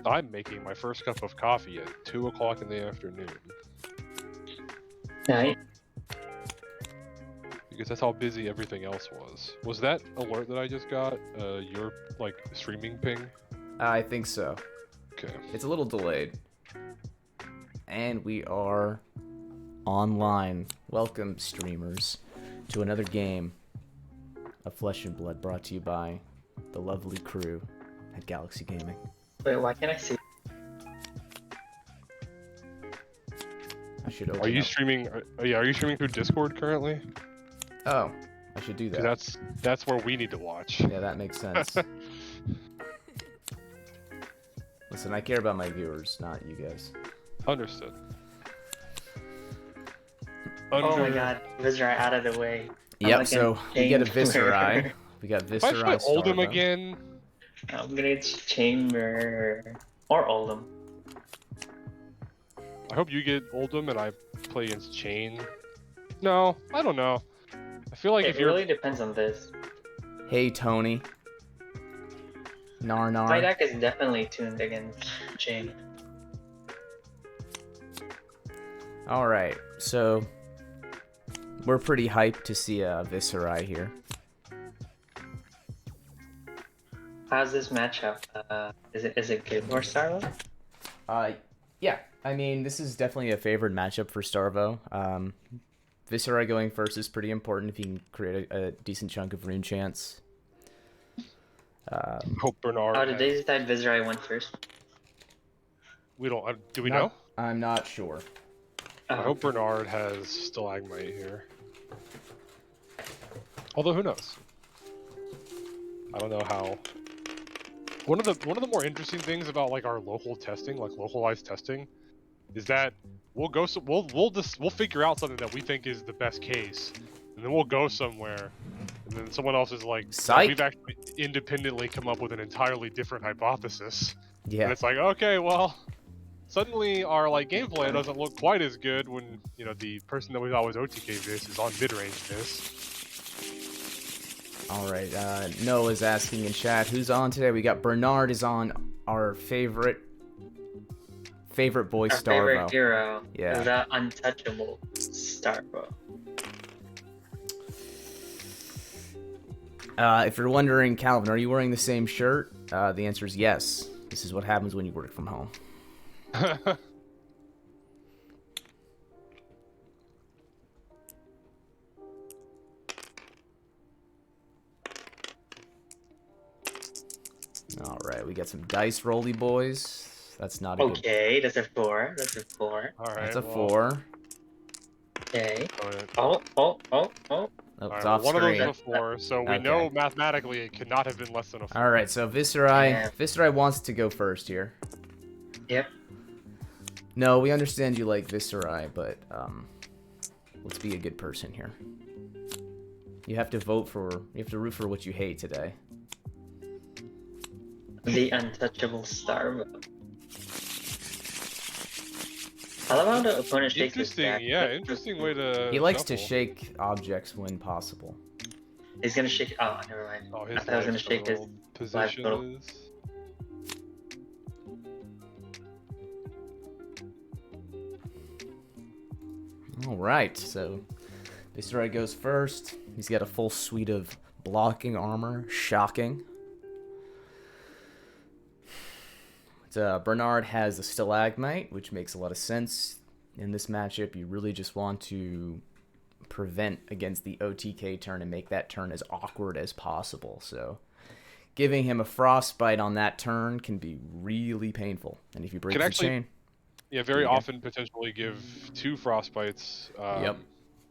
I'm making my first cup of coffee at 2 o'clock in the afternoon. Nice. Because that's how busy everything else was. Was that alert that I just got your, like, streaming ping? I think so. Okay. It's a little delayed. And we are online. Welcome, streamers, to another game of Flesh and Blood brought to you by the lovely crew at Galaxxi Gaming. Wait, why can't I see? I should open Are you up. streaming? Yeah, are you streaming through Discord currently? Oh, I should do that. 'Cause that's where we need to watch. Yeah, that makes sense. Listen, I care about my viewers, not you guys. Understood. Oh my god, Viscerai out of the way. Yep, so we get a chamber. Viscerai. We got If I Viscerai try Oldham Starvo. again, I'm gonna chamber or Oldham. I hope you get Oldham and I play against Chain. No, I don't know. I feel like It if you're really depends on this. Hey, Tony. Nar. My deck is definitely tuned against Chain. Alright, so we're pretty hyped to see a Viscerai here. How's this matchup? Is it good for Starlo? Yeah, I mean, this is definitely a favored matchup for Starvo. Viscerai going first is pretty important if you can create a decent chunk of rune chance. hope Bernard. Oh, did they decide Viscerai went first? We don't. Do we know? I'm not sure. I hope Bernard has stalagmite here. Although who knows? I don't know how. One of the more interesting things about like our local testing, like localized testing, is that we'll figure out something that we think is the best case, and then we'll go somewhere, and then someone else is like, Psych. we've actually independently come up with an entirely different hypothesis. Yeah. And it's like, okay, well, suddenly our like gameplay doesn't look quite as good when, you know, the person that we thought was OTK Vis is on mid-range Vis. Alright, Noah's asking in chat, who's on today? We got Bernard is on, our favorite boy Our Starvo. favorite hero. Yeah. The untouchable Starvo. If you're wondering, Calvin, are you wearing the same shirt? The answer is yes. This is what happens when you work from home. Alright, we got some dice rolly boys. That's not a good... Okay, that's a 4. That's a 4. All right. That's a well, 4. Okay. alright. Oh. Oh, All it's right, off one screen. of those is a 4, so we Okay. know mathematically it could not have been less than a 4. Alright, so Viscerai, Yeah. Viscerai wants to go first here. Yep. No, we understand you like Viscerai, but let's be a good person here. You have to root for what you hate today. The untouchable Starvo. I love how the opponent shakes his Interesting, back. yeah, interesting way to. He likes to shuffle. shake objects when possible. He's gonna shake. Oh, never mind. Oh, I his thought I was gonna life shake his. total life total. position is. Alright, so Viscerai goes first. He's got a full suite of blocking armor. Shocking. Bernard has a stalagmite, which makes a lot of sense. In this matchup, you really just want to prevent against the OTK turn and make that turn as awkward as possible. So giving him a frostbite on that turn can be really painful. And if you break Can the actually- chain... Yeah, very There you go. often potentially give 2 frostbites. Yep.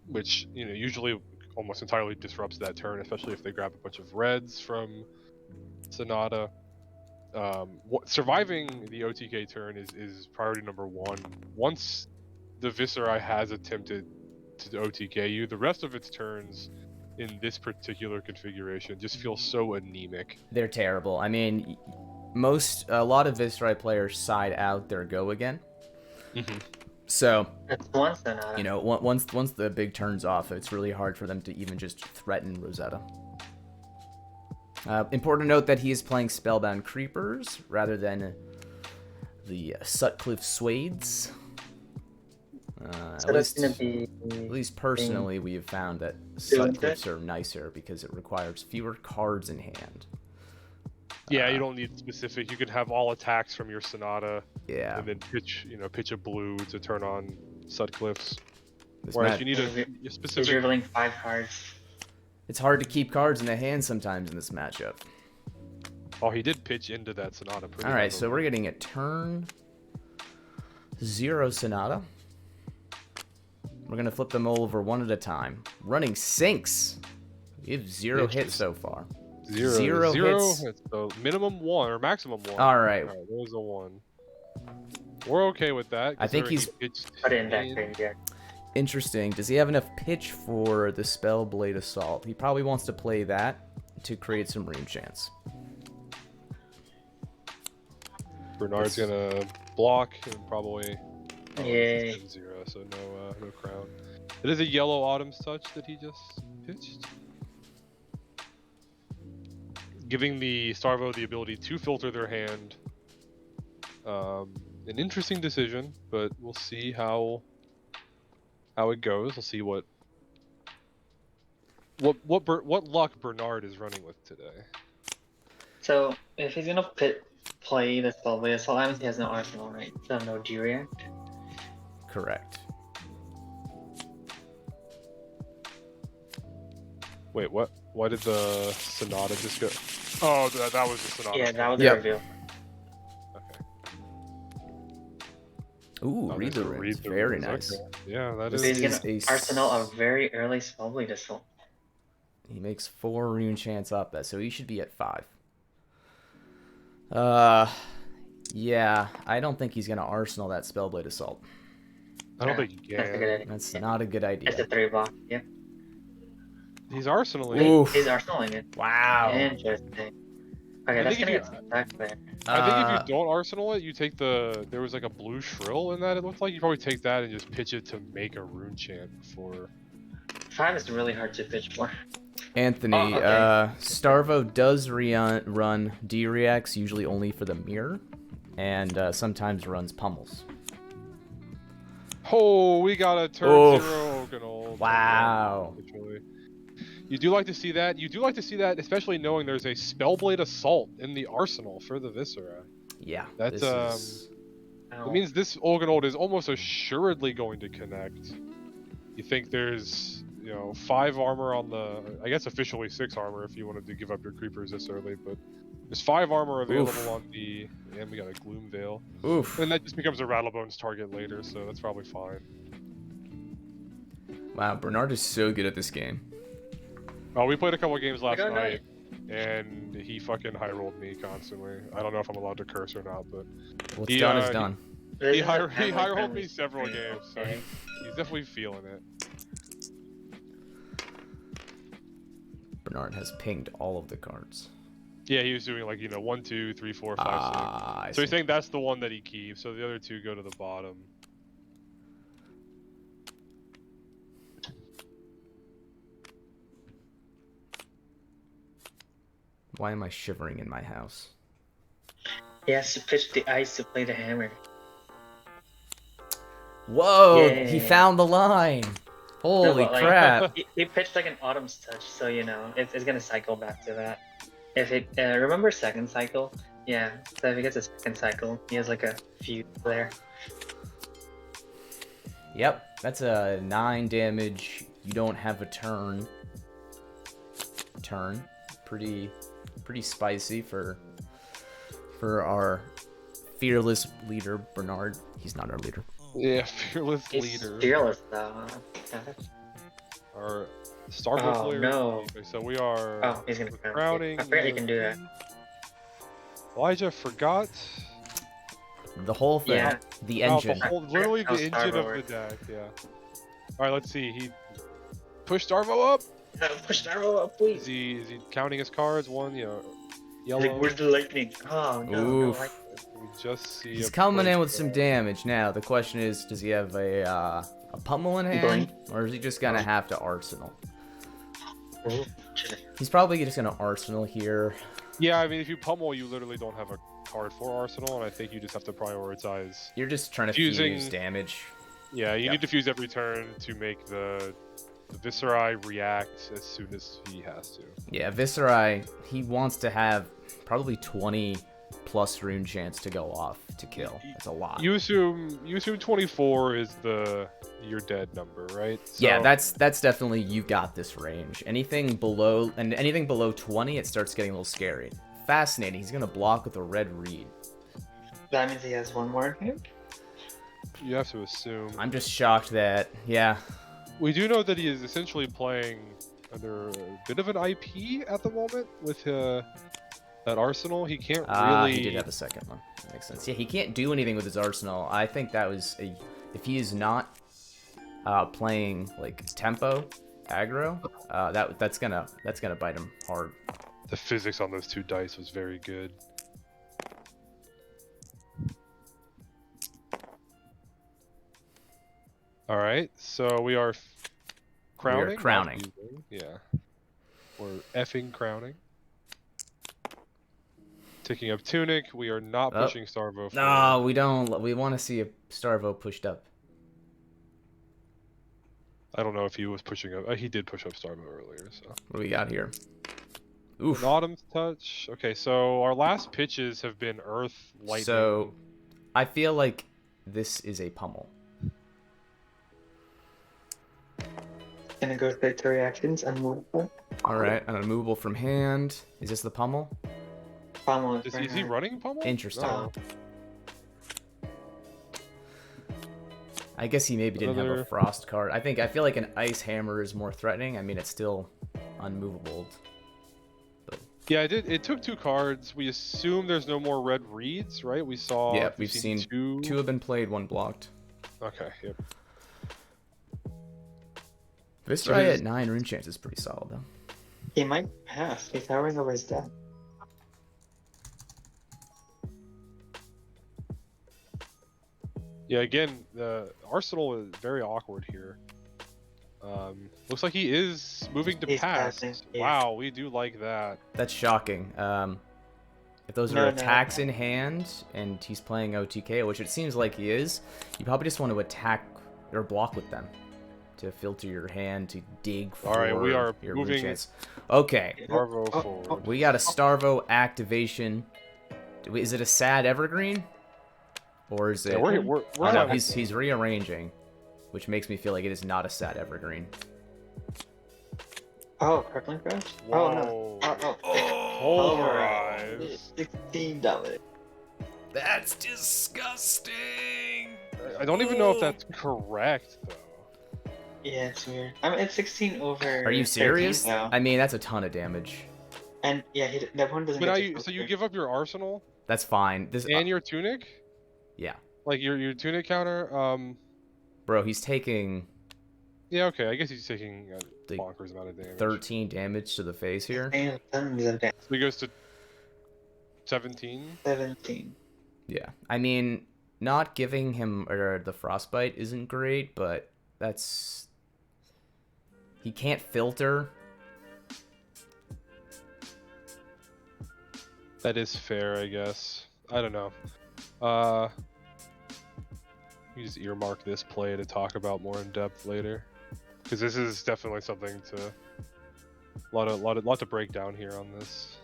Which, you know, usually almost entirely disrupts that turn, especially if they grab a bunch of reds from Sonata. Surviving the OTK turn is priority number 1. Once the Viscerai has attempted to OTK you, the rest of its turns in this particular configuration just feel so anemic. They're terrible. I mean, a lot of Viscerai players side out their go again. Mm-hmm. So, That's one Sonata. you know, once the big turn's off, it's really hard for them to even just threaten Rosetta. Important to note that he is playing Spellbound Creepers rather than the Sutcliffe Swades. So that's gonna be. At least personally, we have found that Doing Sutcliffes are nicer because it requires fewer cards in hand. Yeah, you don't need specific. You could have all attacks from your Sonata, Yeah. and then pitch a blue to turn on Sutcliffes. This Whereas mat- you need a He's specific. dribbling 5 cards. It's hard to keep cards in the hand sometimes in this matchup. Oh, he did pitch into that Sonata. All right, so we're getting a turn 0 Sonata. We're gonna flip them all over one at a time. Running sinks. We have 0 hits so far. Zero hits. It's the minimum 1 or maximum 1. All right. There's a 1. We're okay with that. I think considering he he's- pitched Put it in that in. thing, yeah. Interesting. Does he have enough pitch for the Spellblade Assault? He probably wants to play that to create some rune chance. Bernard's gonna block and probably. Yay. 0, so no crown. It is a yellow Autumn's Touch that he just pitched, giving the Starvo the ability to filter their hand. An interesting decision, but we'll see how it goes. We'll see what luck Bernard is running with today. So if he's gonna play the Spellblade Assault, that means he has no arsenal, right? So no G-React. Correct. Wait, what? Why did the Sonata just go? Oh, that was the Sonata. Yeah, that was Yep. the reveal. Okay. Ooh, Oh, read the there's a runes. the Very runes, nice. okay. Yeah, that This is. He's is gonna a arsenal a very early Spellblade Assault. He makes 4 rune chance off that, so he should be at 5. Yeah, I don't think he's gonna arsenal that Spellblade Assault. I don't think he That's a good can. idea. That's not a good idea. It's a 3 block. Yep. He's arsenaling. Wait, Oof. he's arsenaling it. Wow. Interesting. Okay, I that's think gonna if get some attack there. I think if you don't arsenal it, you take there was like a blue shrill in that. It looked like you probably take that and just pitch it to make a rune chant before. 5 is really hard to pitch for. Anthony, Oh, okay. Starvo does run D-Reacts, usually only for the mirror, and sometimes runs pummels. Oh, we got a turn Oof. 0 Oaken. Wow. You do like to see that. You do like to see that, especially knowing there's a Spellblade Assault in the arsenal for the Viscera. Yeah. That's, this is... It means this Oaken is almost assuredly going to connect. You think there's, 5 armor on the, I guess officially 6 armor if you wanted to give up your creepers this early, but there's 5 armor available Oof. on the, and we got a Gloom Veil. Oof. And that just becomes a Rattlebones target later, so that's probably fine. Wow, Bernard is so good at this game. Oh, we played a couple of games last Good night, and he fucking high rolled me constantly. I don't know if I'm allowed to curse or not, but What's He, done is he- done. This he is a high family rolled friendly me several stream, games, so okay? he's definitely feeling it. Bernard has pinged all of the cards. Yeah, he was doing like 1, 2, 3, 4, 5, 6. I So he's see. saying that's the one that he keeps. So the other 2 go to the bottom. Why am I shivering in my house? He has to pitch the ice to play the hammer. Whoa! Yeah. He found the line! Holy but, like, crap! He pitched like an Autumn's Touch, so it's gonna cycle back to that. If it remember second cycle, yeah. So if he gets a second cycle, he has like a few there. Yep, that's a 9 damage. You don't have a turn. Pretty spicy for our fearless leader Bernard. He's not our leader. Yeah, fearless He's leader. fearless though. Our Starboard Oh, player. no. Okay, so we are. Oh, he's gonna we're crown. crowning. I forgot you can do that. Elijah forgot. The whole thing. Yeah. The Oh, engine. literally How the engine of the Starvo deck. Yeah. All right, let's see. He pushed Starvo up. Push Starvo up, please. Is he counting his cards? One, yellow. Like, where's the lightning? Oh no, no Oof. lightning. We just see. He's a coming in push with some there. damage now. The question is, does he have a pummel in hand, Blink. or is he just gonna have to arsenal? Ooh. He's probably just gonna arsenal here. Yeah, I mean, if you pummel, you literally don't have a card for Arsenal, and I think you just have to prioritize. You're just trying to Fusing- fuse damage. Yeah, you Yep. need to fuse every turn to make the Viscerai react as soon as he has to. Yeah, Viscerai, he wants to have probably 20 plus rune chance to go off to kill. That's a lot. You assume 24 is your dead number, right? Yeah, So- that's definitely you got this range. Anything below 20, it starts getting a little scary. Fascinating. He's gonna block with a red reed. That means he has one more in him? You have to assume. I'm just shocked that We do know that he is essentially playing under a bit of an IP at the moment with that Arsenal. He can't really. He did have a second one. That makes sense. Yeah, he can't do anything with his arsenal. I think that was if he is not playing like tempo aggro, that's gonna bite him hard. The physics on those two dice was very good. All right, so we are crowning. We are crowning. not fusing. Yeah, we're effing crowning. Taking up Tunic. We are not Oh. pushing Starvo. No, we don't. We want to see a Starvo pushed up. I don't know if he was pushing up. He did push up Starvo earlier. So. What do we got here? Oof. An Autumn's Touch. Okay, so our last pitches have been Earth, Lightning. So, I feel like this is a pummel. Gonna go straight to reactions, unmovable. All right, an unmovable from hand. Is this the pummel? Pummel Is he running Pummel? Interesting. No. I guess he maybe didn't have Another- a frost card. I feel like an ice hammer is more threatening. I mean, it's still unmovable. Yeah, it took 2 cards. We assume there's no more red reeds, right? We saw. Yeah, we've seen 2. 2 have been played, 1 blocked. Okay. Yep. Viscerai his- at 9 rune chance is pretty solid though. He might pass. He's towering over his death. Yeah. Again, the Arsenal is very awkward here. Looks like he is moving to He's pass. passing, yeah. Wow, we do like that. That's shocking. If those No, are no. attacks in hand and he's playing OTK, which it seems like he is, you probably just want to attack or block with them to filter your hand to dig for All right, we are your rune moving- chance. Okay, Starvo Oh, forward. we got a Starvo activation. Is it a sad evergreen? Or is it... Yeah, we're Oh, no, not- he's rearranging, which makes me feel like it is not a sad evergreen. Oh, crippling crash? Oh no. Whoa. Oh. Pulverize. 16 damage. That's disgusting! I don't even know if that's correct though. Yeah, it's weird. I mean, it's 16 over. Are you 13 serious? now. I mean, that's a ton of damage. And yeah, that one doesn't But get now to you, so you filter. give up your arsenal That's fine. This and your tunic, yeah. like your tunic counter. Bro, he's taking Yeah, okay. I guess he's taking a The bonkers amount of damage. 13 damage to the face here. Damn, tons of damage. So he goes to 17. 17. Yeah. I mean, not giving him the frostbite isn't great, but that's... He can't filter. That is fair, I guess. I don't know. You just earmark this play to talk about more in depth later, because this is definitely something to lot to break down here on this.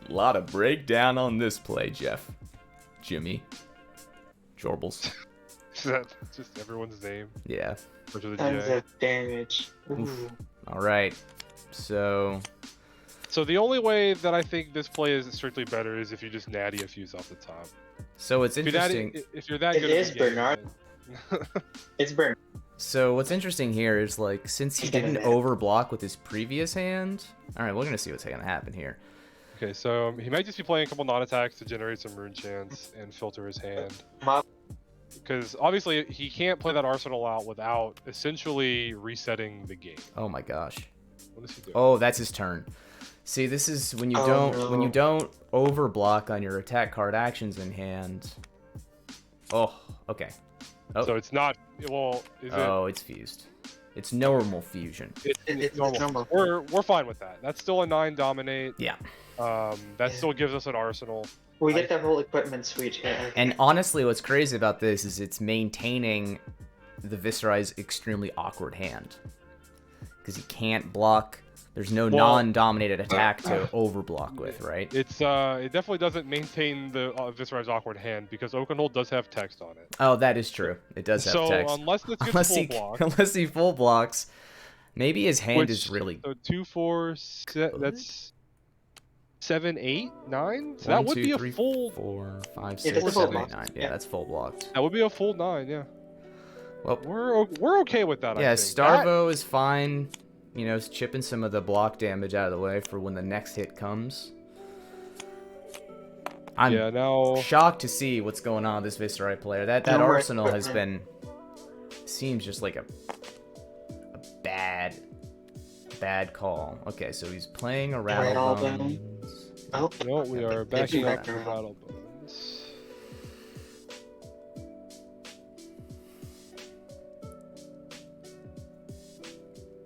Lot of breakdown on this play, Jeff. Jimmy. Jorbles. Is that just everyone's name? Yeah. Which of the Tons J? of damage. Oof. Ooh. Alright. So... So the only way that I think this play is strictly better is if you just natty a fuse off the top. So it's If you're that, interesting... if you're that It good at is the game, Bernard. then- It's burnt. So what's interesting here is, like, since he didn't overblock with his previous hand... Alright, we're gonna see what's gonna happen here. Okay, so he might just be playing a couple non-attacks to generate some rune chance and filter his hand. Mob. Because obviously he can't play that arsenal out without essentially resetting the game. Oh my gosh. What does he do? Oh, that's his turn. See, this is when you Oh, when you no. don't overblock on your attack card actions in hand. Oh, okay. Oh, So it's not. Well, is oh, it's fused. It's normal fusion. it? It's normal. normal. We're fine with that. That's still a 9 dominate. Yeah. That Yeah. still gives us an arsenal. We get the whole equipment suite here. Okay. And honestly, what's crazy about this is it's maintaining the Viserai's extremely awkward hand. Because he can't block. There's no non-dominated attack to overblock with, right? It definitely doesn't maintain the Viserai's awkward hand because Oakenhold does have text on it. Oh, that is true. It does have text. So unless this gets full block, unless he full blocks, maybe his hand is really. So 2, 4, that's 7, 8, 9. So 1, that would 2, be 3, a full 4, 5, Yeah, 6, that's a full 7, 8, block. 9. Yeah, that's full blocked. That would be a full 9. Yeah. Well, we're okay with that. yeah, I think. Starvo is fine. You know, chipping some of the block damage out of the way for when the next hit comes. I'm now shocked to see what's going on with this Viserai player. That No more arsenal has equipment. been seems just like a bad call. Okay, so he's playing a Rattle Rattlebone. Bones. Oh, No, we are Did backing you up back to around? Battle Bones.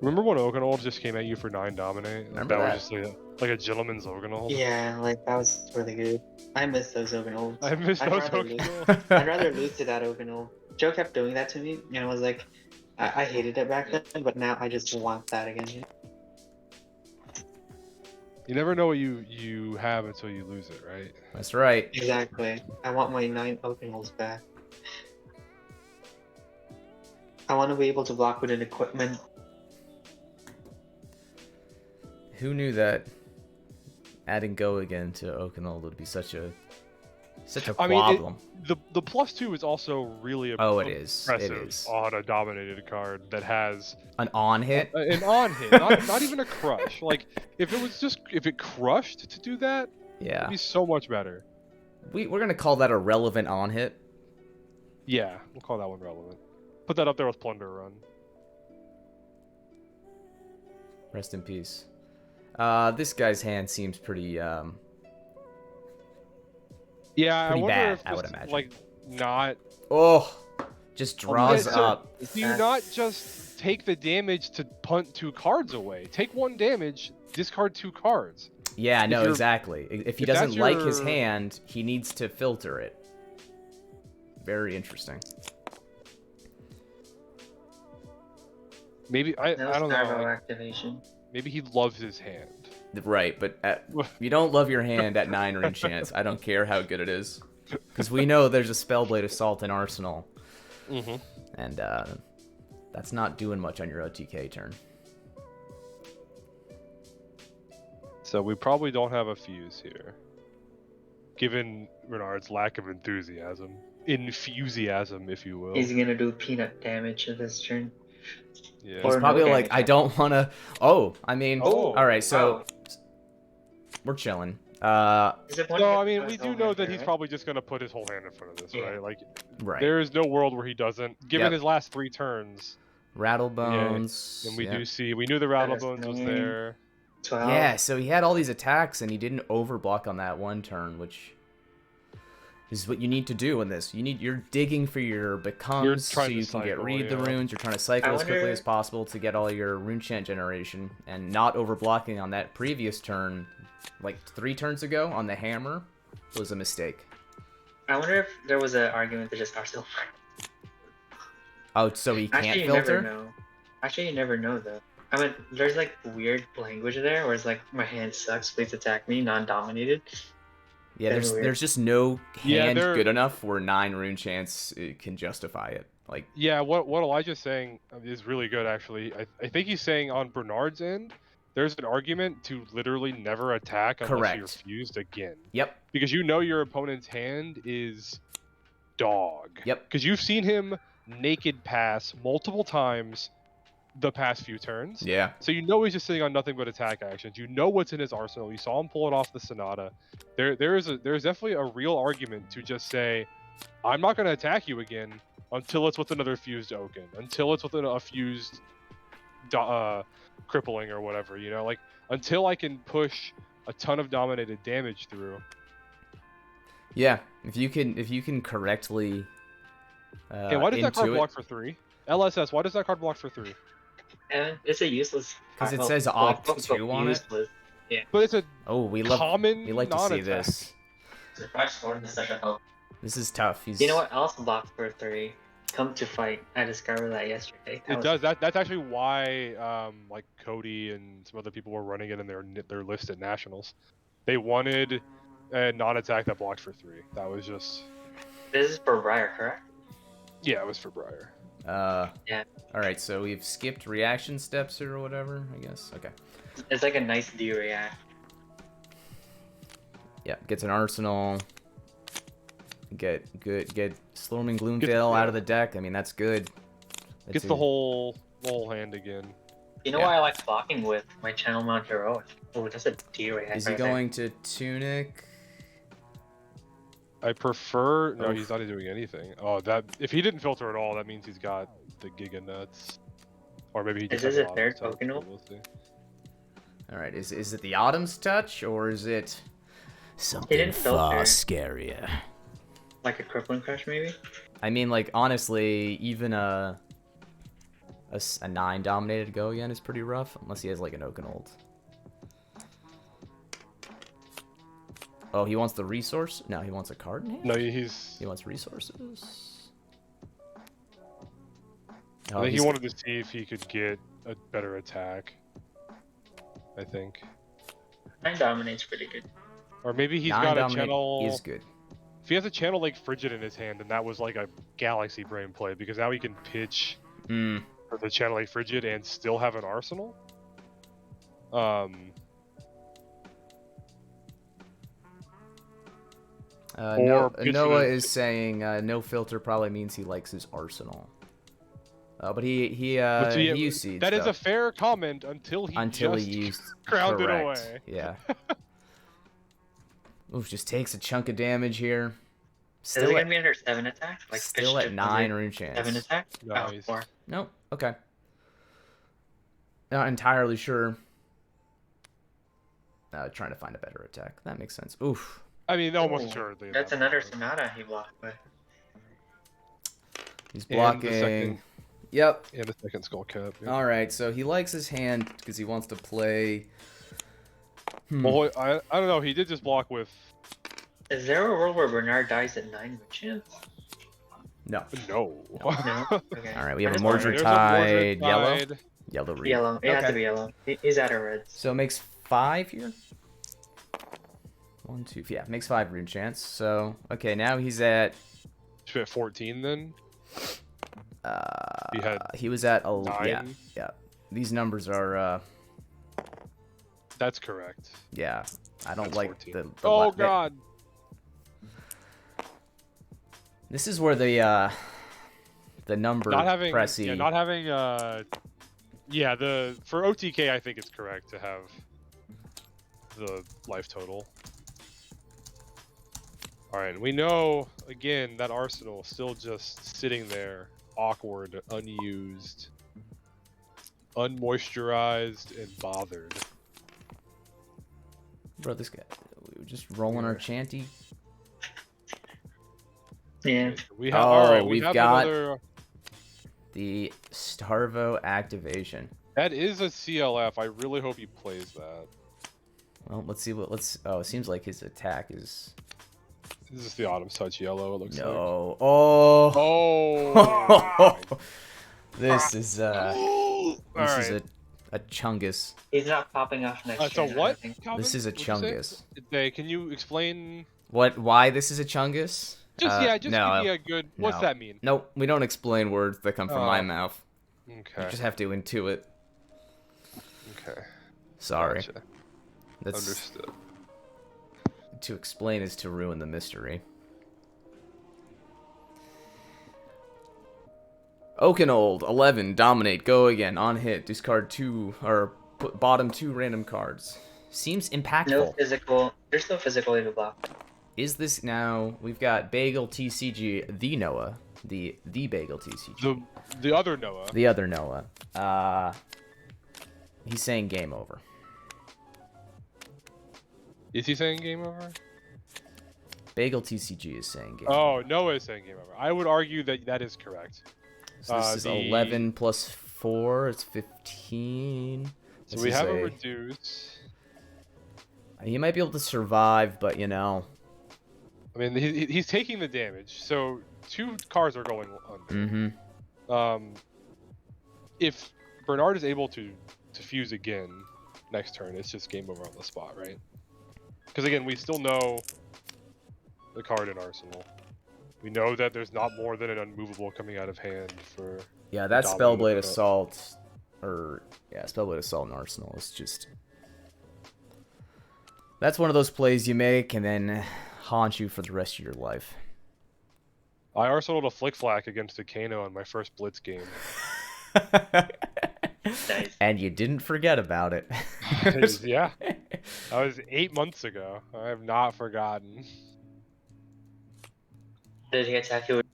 Remember when Oakenhold just came at you for 9 dominate? Remember that that. was just like a gentleman's Oakenhold? yeah, like that was really good. I miss those Oakenholds. I missed I'd those rather lose. Oakenholds. I'd rather lose to that Oakenhold. Joe kept doing that to me, and I was like, I hated it back then, but now I just want that again. You never know what you have until you lose it, right? That's right. Exactly. I want my 9 Oakenholds back. I want to be able to block with an equipment. Who knew that adding Go again to Oakenhold would be such a I mean, problem? the +2 is also really Oh, it is. It impressive is. on a dominated card that has An on hit? an on hit, not even a crush. Like if it crushed to do that, Yeah. it'd be so much better. We're gonna call that a relevant on hit. Yeah, we'll call that one relevant. Put that up there with Plunder Run. Rest in peace. This guy's hand seems pretty Yeah, I Pretty wonder bad, if I would this, imagine. like not. oh, just draws Yeah, so up. Do you not just take the damage to punt 2 cards away? Take 1 damage, discard 2 cards. Yeah, no, you're- exactly. If he if that's doesn't like his your- hand, he needs to filter it. Very interesting. Maybe I No don't know. Starvo Like, activation. maybe he loves his hand. Right, but you don't love your hand at 9 rune chance. I don't care how good it is. Because we know there's a Spellblade Assault in Arsenal. Mm-hmm. And that's not doing much on your OTK turn. So we probably don't have a fuse here. Given Renard's lack of enthusiasm. Enthusiasm, if you will. He's gonna do peanut damage this turn. Yeah. He's Or no probably damage, like, I don't want to... Oh, I mean... Oh, Alright, so... wow. We're chilling. Disappointing No, I if mean, it we was do all know hand that there, he's right? probably just going to put his whole hand in front of this, Yeah. right? Like, right. there is no world where he doesn't. Given Yep. his last 3 turns, Rattle Bones. and we yeah. do see, we knew the Rattle Bones was 9. there. 12. Yeah, so he had all these attacks and he didn't overblock on that one turn, which is what you need to do in this. You're digging for your becomes so trying to you can get cycle, read the yeah. runes. You're trying to cycle I as quickly wonder- as possible to get all your rune chant generation, and not overblocking on that previous turn, like 3 turns ago on the hammer, was a mistake. I wonder if there was an argument to just Arsenal. Oh, so he can't Actually, you filter? never know. Actually, you never know though. I mean, there's like weird language there where it's like, my hand sucks, please attack me, non-dominated. Yeah, That's weird. there's just no Yeah, hand there- good enough where 9 rune chants can justify it. Like, Yeah, what Elijah's saying is really good, actually. I think he's saying on Bernard's end, there's an argument to literally never attack unless you're Correct. fused again. yep, Because you know your opponent's hand is dog. Yep. Because you've seen him naked pass multiple times the past few turns. yeah. So you know he's just sitting on nothing but attack actions. You know what's in his arsenal. You saw him pull it off the Sonata. There's definitely a real argument to just say, I'm not going to attack you again until it's with another fused Oaken, until it's with a fused crippling or whatever. You know, like until I can push a ton of dominated damage through. Yeah, if you can correctly Hey, why does that card intuit- block for 3? LSS, why does that card block for 3? And it's a useless. 'Cause it well, says quote, opt quote, unquote, 2 on it? useless. But it's a Oh, we like to see common this. Surprise sword is such a help. This is tough. He's You know what else blocks for 3? Come to fight. I discovered that yesterday. It does. That's actually why like Cody and some other people were running it in their list at nationals. They wanted a non-attack that blocked for 3. That was just. This is for Briar, correct? Yeah, it was for Briar. Yeah. All right, so we've skipped reaction steps or whatever, I guess. Okay. It's like a nice D-react. Yeah, gets an arsenal. Get Storming Gloomvale out of the deck. I mean, that's good. Gets the whole hand again. You know Yeah. why I like blocking with my channel mount heroic? Oh, that's a D-react. Is he right there. going to Tunic? I prefer. No, Oof. he's not doing anything. Oh, that if he didn't filter at all, that means he's got the Giga Nuts. Or maybe he just Is has this a lot of third stuff, Pokemon? we'll see. All right, is it the Autumn's Touch or is it something didn't far filter. scarier? Like a Crippling Crush, maybe? I mean, like honestly, even a 9 dominated go again is pretty rough, unless he has like an Oaken ult. Oh, he wants the resource? No, he wants a card in hand? No, He he's. wants resources. I Oh, think he he's- wanted to see if he could get a better attack. I think. 9 dominates pretty good. Or maybe he's 9 got a dominate channel. is good. If he has a channel like Frigid in his hand, then that was like a Galaxy brain play because now he can pitch Mm. for the channel like Frigid and still have an arsenal. Or pitch Noah it- is saying no filter probably means he likes his arsenal. But he used seeds. That is though, a fair comment until he until just he used grounded correct. away. Yeah. Oof, just takes a chunk of damage here. Is it Still gonna at, be under 7 attack? Like still Fish at Tip 9 Wizard, rune chance. 7 attack? Nice. Oh, 4. Nope. Okay. Not entirely sure. Trying to find a better attack. That makes sense. Oof. I mean, almost Ooh, assuredly. That's another Sonata he blocked with. He's And the blocking. second- Yep. And a second skull cap. Yeah. All right. So he likes his hand because he wants to play. Well, I don't know. He did just block with. Is there a world where Bernard dies at 9 with chance? No. No. No? Okay. All right. We have a I'm just wondering. There's a Mordred Mordred yellow. Tide. Yellow reed. Yellow. It has Okay. to be yellow. He's out of reds. So it makes 5 here. 1, 2. Yeah, makes 5 rune chance. So okay, now he's at. Should be at 14 then. He had He was at 9. Yeah. These numbers are. That's correct. Yeah. I don't That's like 14. the Oh la- God. This is where the number Not having. pressy. Yeah, not having. Yeah, for OTK, I think it's correct to have the life total. All right, we know again that arsenal is still just sitting there, awkward, unused, unmoisturized, and bothered. Bro, this guy. We were just rolling our chanty. Yeah. We have. Oh, all right, we've have got- another. The Starvo activation. That is a CLF. I really hope he plays that. Well, let's see what. Oh, it seems like his attack is. This is the Autumn's Touch yellow. It looks like. No. Oh. Oh. This is All this is right. a chungus. He's not popping off next So turn, I what? think. Calvin? This is a What'd you say? chungus. Hey, can you explain? Why this is a chungus? Just no, give me a good. What's no. that mean? Nope, we don't explain words that come from my Oh. mouth. Okay. You just have to intuit. Okay. Sorry. Gotcha. That's Understood. to explain is to ruin the mystery. Oakenold, 11, dominate, go again, on hit, discard 2, or put bottom 2 random cards. Seems impactful. No physical. There's no physical way to block. Is this now, we've got Bagel TCG, the Noah, the Bagel TCG, The other Noah. the other Noah. He's saying game over. Is he saying game over? Bagel TCG is saying game Oh, Noah is saying game over. I would argue that that is correct. So this is the- 11 plus 4, it's 15. So This we is have a reduce. He might be able to survive, but you know, I mean, he's taking the damage, so 2 cards are going under. Mm-hmm. If Bernard is able to fuse again next turn, it's just game over on the spot, right? Because again, we still know the card in Arsenal. We know that there's not more than an unmovable coming out of hand for. Yeah, that dominating Spellblade the Assault, Spellblade Assault in Arsenal is just. That's one of those plays you make and then haunt you for the rest of your life. I arsenaled a Flick Flack against a Kano in my first Blitz game. Nice. And you didn't forget about it. Yeah, that was 8 months ago. I have not forgotten. Did he attack you with?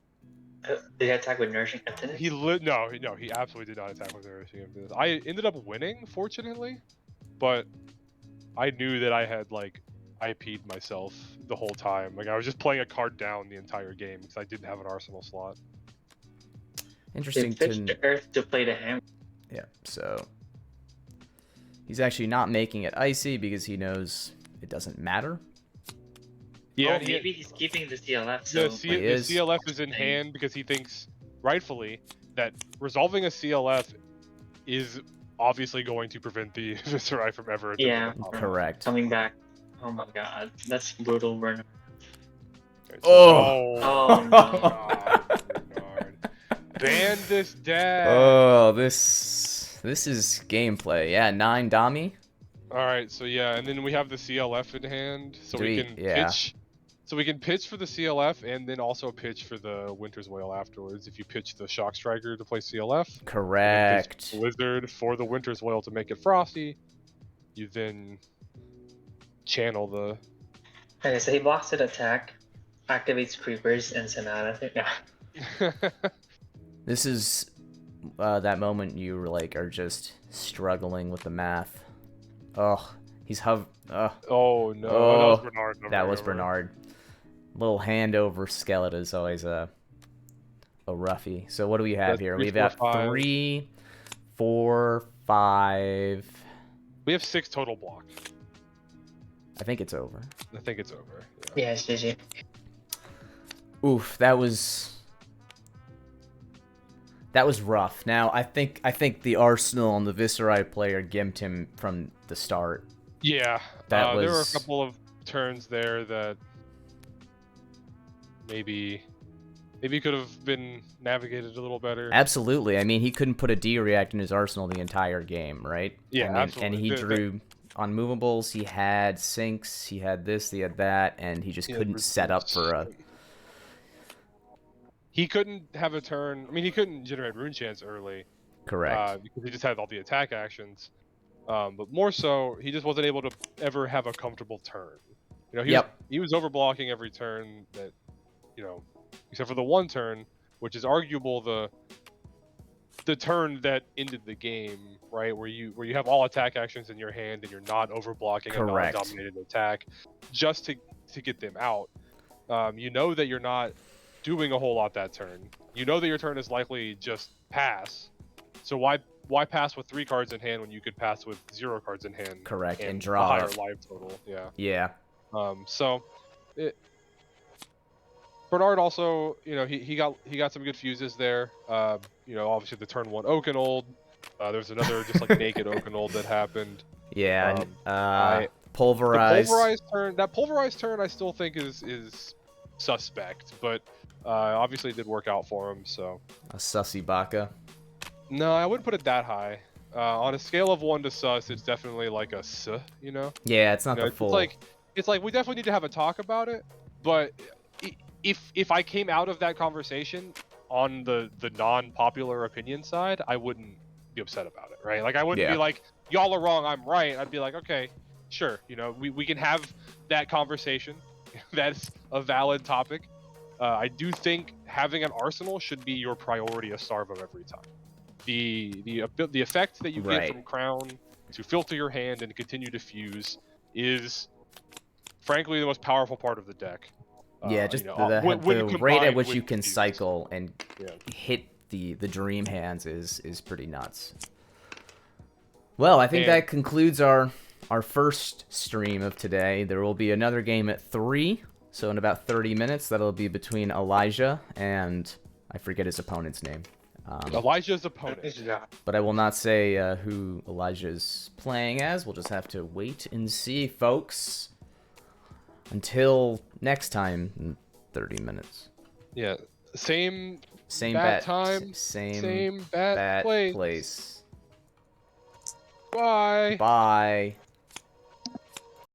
Did he attack with nourishing emptiness? No, he absolutely did not attack with nourishing emptiness. I ended up winning, fortunately, but I knew that I had like IP'd myself the whole time. Like I was just playing a card down the entire game because I didn't have an arsenal slot. Interesting He pitched the Earth to play the hammer. Yeah, so he's actually not making it icy because he knows it doesn't matter. Yeah, maybe he's keeping the CLF. So the CLF is in hand because he thinks, rightfully, that resolving a CLF is obviously going to prevent the Viserai from ever attempting yeah, to pop. Correct. coming back. Oh my god, that's brutal, Bernard. Okay, Oh! Oh no. God, Bernard. Ban this dad! Oh, this is gameplay. Yeah, 9 Dami. Alright, so yeah, and then we have the CLF in hand, so we can pitch. So we can pitch for the CLF and then also pitch for the Winter's Wail afterwards. If you pitch the Shock Striker to play CLF, Correct. Blizzard for the Winter's Wail to make it frosty, you then channel the. Okay, so he blocks an attack, activates creepers and Sonata. Yeah. This is that moment you are just struggling with the math. Oh, he's Oh no, Oh, that was Bernard. that was Bernard. Little hand over skeleton is always a roughie. So what do we have here? We've got 3, 4, 5. We have 6 total block. I think it's over. I think it's over. Yeah, it's GG. Oof, that was rough. Now I think the Arsenal and the Viserai player gimped him from the start. Yeah, That there were a was- couple of turns there that maybe could have been navigated a little better. Absolutely. I mean, he couldn't put a D-react in his Arsenal the entire game, right? Yeah, I mean, absolutely. And he drew unmovables, he had sinks, he had this, he had that, and he just couldn't set up for a... He couldn't have a turn. I mean, he couldn't generate Rune Chance early. Correct. Because he just had all the attack actions. But more so, he just wasn't able to ever have a comfortable turn. You know, he was overblocking every turn that, you know, except for the one turn, which is arguable the turn that ended the game, right? Where you have all attack actions in your hand and you're not overblocking a non-dominated attack just to get them out. You know that you're not doing a whole lot that turn. You know that your turn is likely just pass. So why pass with 3 cards in hand when you could pass with 0 cards in hand? Correct. And a draw higher life total. Yeah. Yeah. So Bernard also, you know, he got some good fuses there. You know, obviously the turn 1 Oaken ult. There's another just like naked Oaken ult that happened. Yeah. Pulverize. That pulverized turn I still think is suspect, but obviously it did work out for him. So A sussy baka. no, I wouldn't put it that high. On a scale of 1 to sus, it's definitely like a S, you know? Yeah, it's not You know, the full... It's like we definitely need to have a talk about it, but if I came out of that conversation on the non-popular opinion side, I wouldn't be upset about it, right? Like I wouldn't be like, y'all are wrong, I'm right. I'd be like, okay, sure, you know, we can have that conversation. That's a valid topic. I do think having an arsenal should be your priority a Sarvo every time. The effect that you get from Crown to filter your hand and continue to fuse is frankly the most powerful part of the deck. Yeah, just you know, the rate at which you can fuse. cycle and hit the dream hands is pretty nuts. Well, I think that concludes our first stream of today. There will be another game at 3, So in about 30 minutes, that'll be between Elijah and I forget his opponent's name. Elijah's opponent. Yeah. But I will not say who Elijah's playing as. We'll just have to wait and see, folks. Until next time in 30 minutes. Yeah. Same Same bat bat time. Same bat place. place. Bye. Bye.